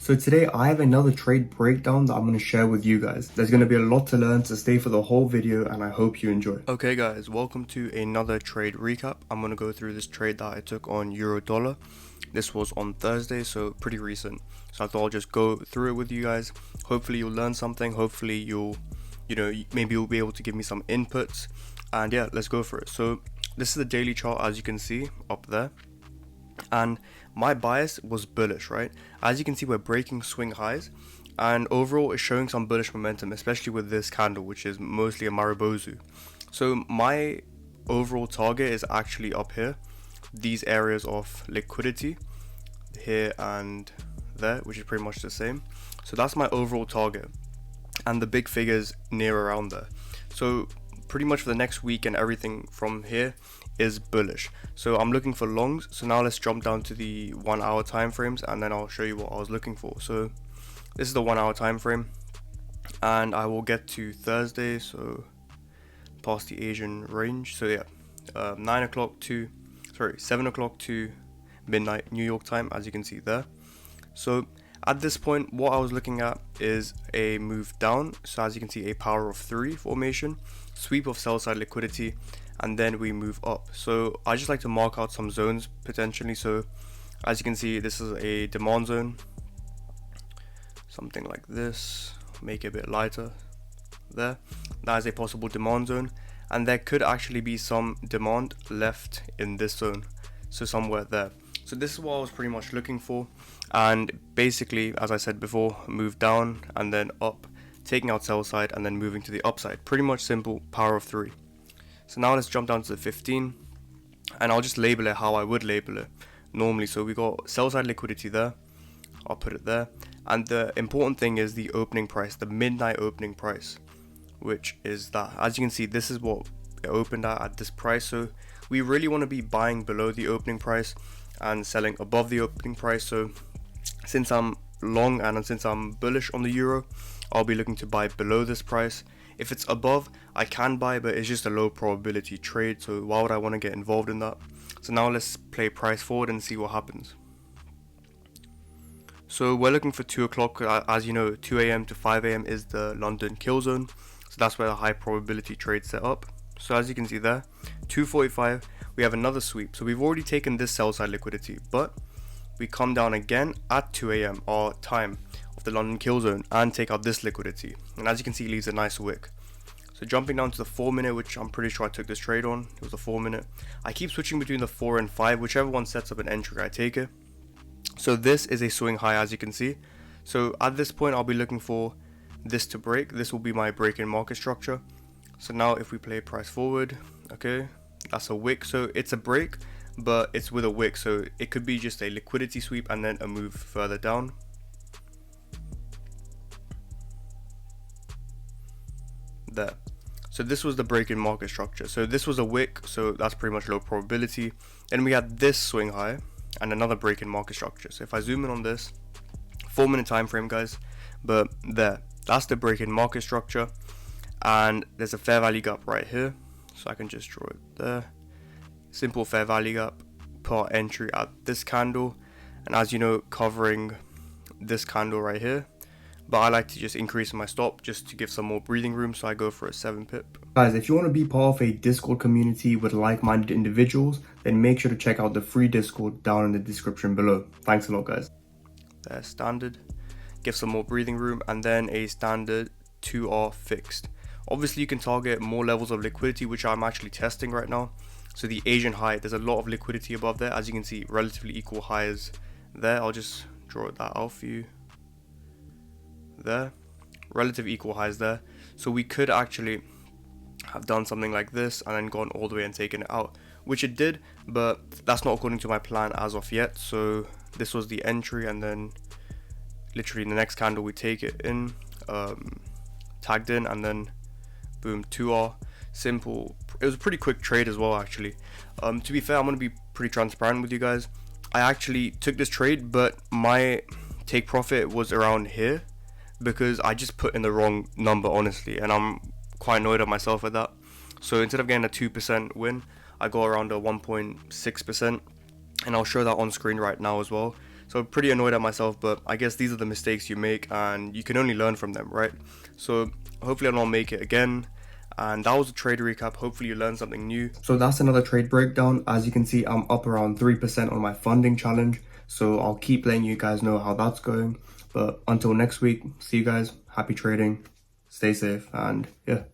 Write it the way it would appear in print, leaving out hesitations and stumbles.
So today I have another trade breakdown that I'm going to share with you guys. There's going to be a lot to learn, so stay for the whole video and I hope you enjoy. Okay guys, welcome to another trade recap. I'm going to go through this trade that I took on euro dollar. This was on Thursday, so pretty recent. So I thought I'll just go through it with you guys. Hopefully you'll learn something. Hopefully maybe you'll be able to give me some inputs. And yeah, let's go for it. So this is the daily chart, as you can see up there. And my bias was bullish, right? As you can see, we're breaking swing highs, and overall it's showing some bullish momentum, especially with this candle, which is mostly a Maribozu. So my overall target is actually up here, these areas of liquidity here and there, which is pretty much the same. So that's my overall target, and the big figures near around there. So pretty much for the next week and everything from here is bullish. So I'm looking for longs. So now let's jump down to the 1 hour time frames, and then I'll show you what I was looking for. So this is the 1 hour time frame, and I will get to Thursday, so past the Asian range. So yeah, 7 o'clock to midnight New York time, as you can see there. So at this point, what I was looking at is a move down. So as you can see, a power of 3 formation, sweep of sell side liquidity, and then we move up. So I just like to mark out some zones potentially. So as you can see, this is a demand zone, something like this. Make it a bit lighter there. That is a possible demand zone, and there could actually be some demand left in this zone, so somewhere there. So this is what I was pretty much looking for, and basically, as I said before, move down and then up, taking out sell side and then moving to the upside. Pretty much simple, power of 3. So now let's jump down to the 15, and I'll just label it how I would label it normally. So we got sell side liquidity there, I'll put it there, and the important thing is the opening price, the midnight opening price, which is that. As you can see, this is what it opened at this price. So we really want to be buying below the opening price and selling above the opening price. So since I'm long and since I'm bullish on the euro, I'll be looking to buy below this price. If it's above, I can buy, but it's just a low probability trade, so why would I want to get involved in that? So now let's play price forward and see what happens. So we're looking for 2 o'clock. As you know, 2 a.m. to 5 a.m. is the London kill zone, so that's where the high probability trade set up. So as you can see there, 2:45, we have another sweep. So we've already taken this sell side liquidity, but we come down again at 2 a.m. our time of the London kill zone and take out this liquidity, and as you can see, it leaves a nice wick. So jumping down to the 4 minute, which I'm pretty sure I took this trade on, it was a 4 minute. I keep switching between the 4 and 5, whichever one sets up an entry, I take it. So this is a swing high, as you can see. So at this point, I'll be looking for this to break. This will be my break in market structure. So now if we play price forward, okay, that's a wick. So it's a break, but it's with a wick, so it could be just a liquidity sweep and then a move further down. There. So this was the break in market structure. So this was a wick, so that's pretty much low probability. Then we had this swing high and another break in market structure. So if I zoom in on this 4 minute time frame, guys, but there, that's the break in market structure, and there's a fair value gap right here, so I can just draw it there. Simple fair value gap, put our entry at this candle, and as you know, covering this candle right here. But I like to just increase my stop just to give some more breathing room, so I go for a 7 pip. Guys, if you want to be part of a Discord community with like-minded individuals, then make sure to check out the free Discord down in the description below. Thanks a lot, guys. There, standard. Give some more breathing room, and then a standard 2R fixed. Obviously, you can target more levels of liquidity, which I'm actually testing right now. So the Asian high, there's a lot of liquidity above there. As you can see, relatively equal highs there. I'll just draw that out for you. There, relative equal highs there. So we could actually have done something like this and then gone all the way and taken it out, which it did, but that's not according to my plan as of yet. So this was the entry, and then literally in the next candle we take it in, tagged in, and then boom, 2R. Simple. It was a pretty quick trade as well, actually. To be fair, I'm going to be pretty transparent with you guys. I actually took this trade, but my take profit was around here because I just put in the wrong number, honestly, and I'm quite annoyed at myself at that. So instead of getting a 2% win, I got around a 1.6%, and I'll show that on screen right now as well. So pretty annoyed at myself, but I guess these are the mistakes you make and you can only learn from them, right? So hopefully I don't make it again. And that was a trade recap. Hopefully you learned something new. So that's another trade breakdown. As you can see, I'm up around 3% on my funding challenge. So I'll keep letting you guys know how that's going. But until next week, see you guys. Happy trading. Stay safe and yeah.